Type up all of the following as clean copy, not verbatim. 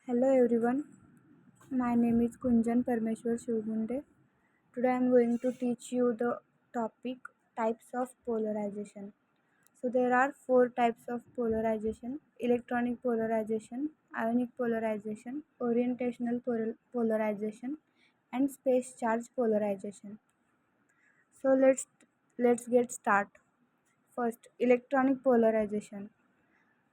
Hello everyone, my name is Kunjan Parmeshwar Shivgunde. Today I am going to teach you the topic types of polarization. So there are four types of polarization: electronic polarization, ionic polarization, polarization, and space charge polarization. So let's get start. First, electronic polarization.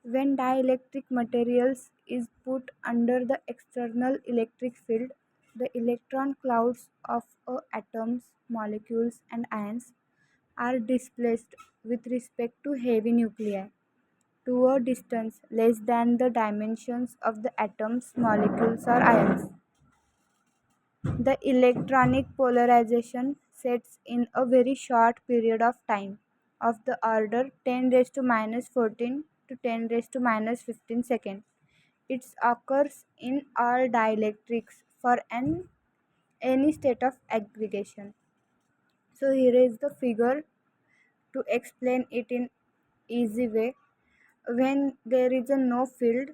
When dielectric materials is put under the external electric field, the electron clouds of atoms, molecules and ions are displaced with respect to heavy nuclei to a distance less than the dimensions of the atoms, molecules or ions. The electronic polarization sets in a very short period of time of the order 10 raised to minus 14 to 10 raised to minus 15 seconds. It occurs in all dielectrics for any state of aggregation. So here is the figure to explain it in easy way. When there is a no field,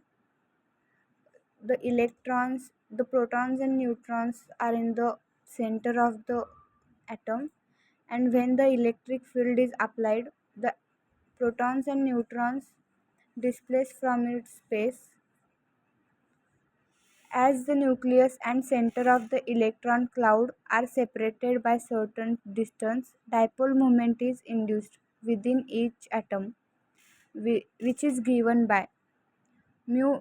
the protons and neutrons are in the center of the atom, and when the electric field is applied, the protons and neutrons displace from its space. As the nucleus and center of the electron cloud are separated by certain distance, dipole moment is induced within each atom, which is given by mu.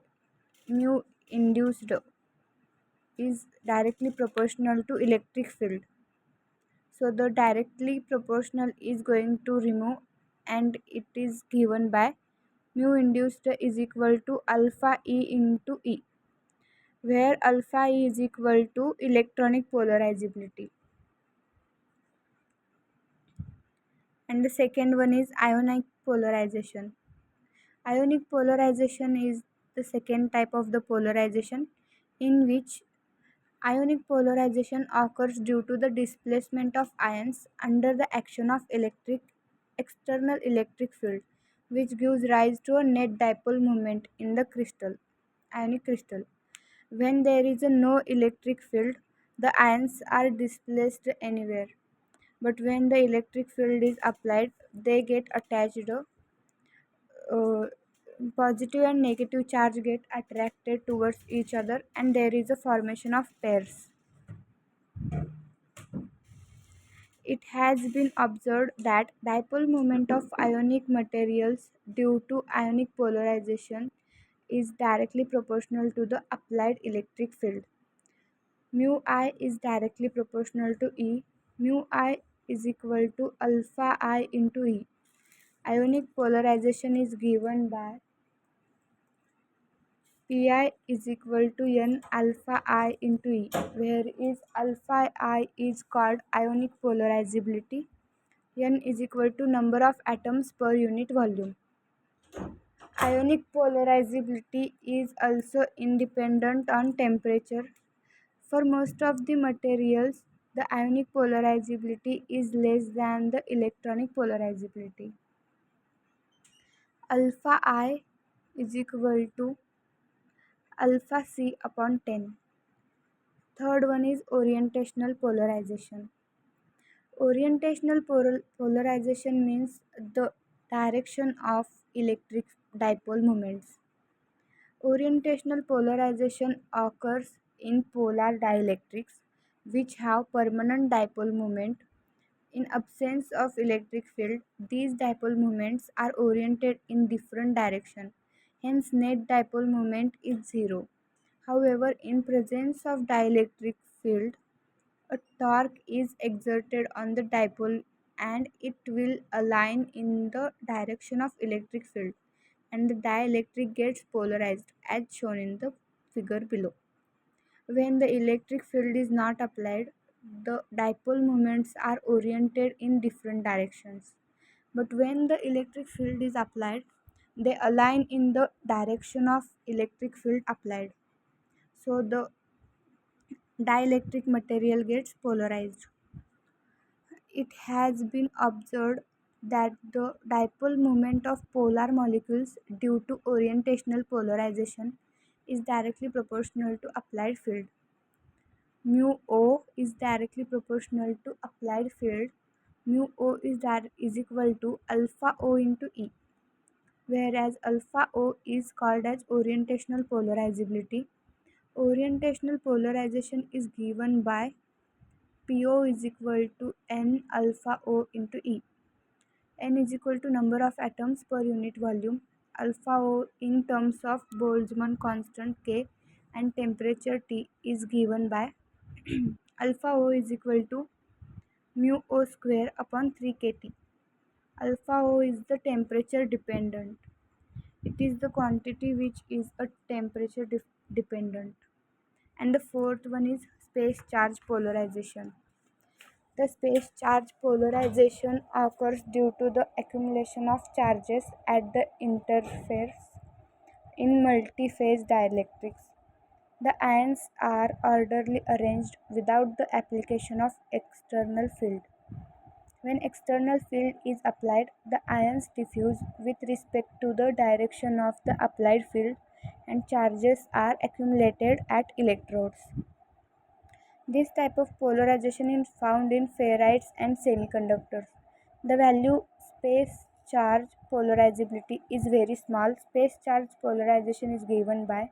Mu induced is directly proportional to electric field. So the directly proportional is going to remove, and it is given by mu induced is equal to alpha E into E, where alpha E is equal to electronic polarizability. And the second one is ionic polarization. Ionic polarization is the second type of the polarization in which ionic polarization occurs due to the displacement of ions under the action of external electric field, which gives rise to a net dipole moment in the ionic crystal. When there is a no electric field, the ions are displaced anywhere. But when the electric field is applied, they get attached. Positive and negative charge get attracted towards each other, and there is a formation of pairs. It has been observed that dipole moment of ionic materials due to ionic polarization is directly proportional to the applied electric field. Mu I is directly proportional to E. Mu I is equal to alpha I into E. Ionic polarization is given by Pi is equal to N alpha I into E, where is alpha I is called ionic polarizability. N is equal to number of atoms per unit volume. Ionic polarizability is also independent on temperature. For most of the materials, the ionic polarizability is less than the electronic polarizability. Alpha I is equal to alpha C upon 10. Third one is orientational polarization. Polarization means the direction of electric dipole moments. Orientational polarization occurs in polar dielectrics, which have permanent dipole moment. In absence of electric field, these dipole moments are oriented in different direction. Hence, net dipole moment is zero. However, in presence of dielectric field, a torque is exerted on the dipole and it will align in the direction of electric field, and the dielectric gets polarized as shown in the figure below. When the electric field is not applied, the dipole moments are oriented in different directions. But when the electric field is applied, they align in the direction of electric field applied. So the dielectric material gets polarized. It has been observed that the dipole moment of polar molecules due to orientational polarization is directly proportional to applied field. Mu O is directly proportional to applied field. Mu O is equal to alpha O into E, whereas alpha O is called as orientational polarizability. Orientational polarization is given by PO is equal to N alpha O into E. N is equal to number of atoms per unit volume. Alpha O in terms of Boltzmann constant K and temperature T is given by alpha O is equal to mu O square upon 3 kT. Alpha O is the temperature dependent. It is the quantity which is a temperature dependent. And the fourth one is space charge polarization. The space charge polarization occurs due to the accumulation of charges at the interface in multi-phase dielectrics. The ions are orderly arranged without the application of external field. When external field is applied, the ions diffuse with respect to the direction of the applied field and charges are accumulated at electrodes. This type of polarization is found in ferrites and semiconductors. The value space charge polarizability is very small. Space charge polarization is given by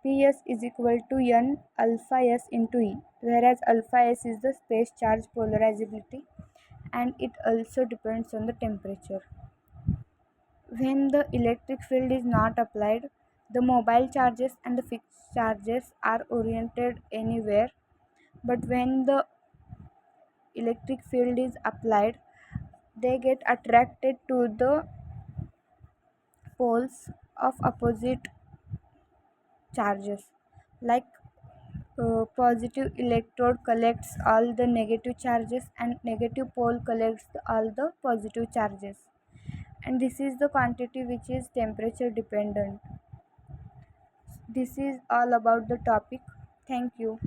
Ps is equal to N alpha S into E, whereas alpha S is the space charge polarizability and it also depends on the temperature. When the electric field is not applied, the mobile charges and the fixed charges are oriented anywhere, but when the electric field is applied, they get attracted to the poles of opposite charges. Like positive electrode collects all the negative charges and negative pole collects all the positive charges, and this is the quantity which is temperature dependent. This is all about the topic. Thank you.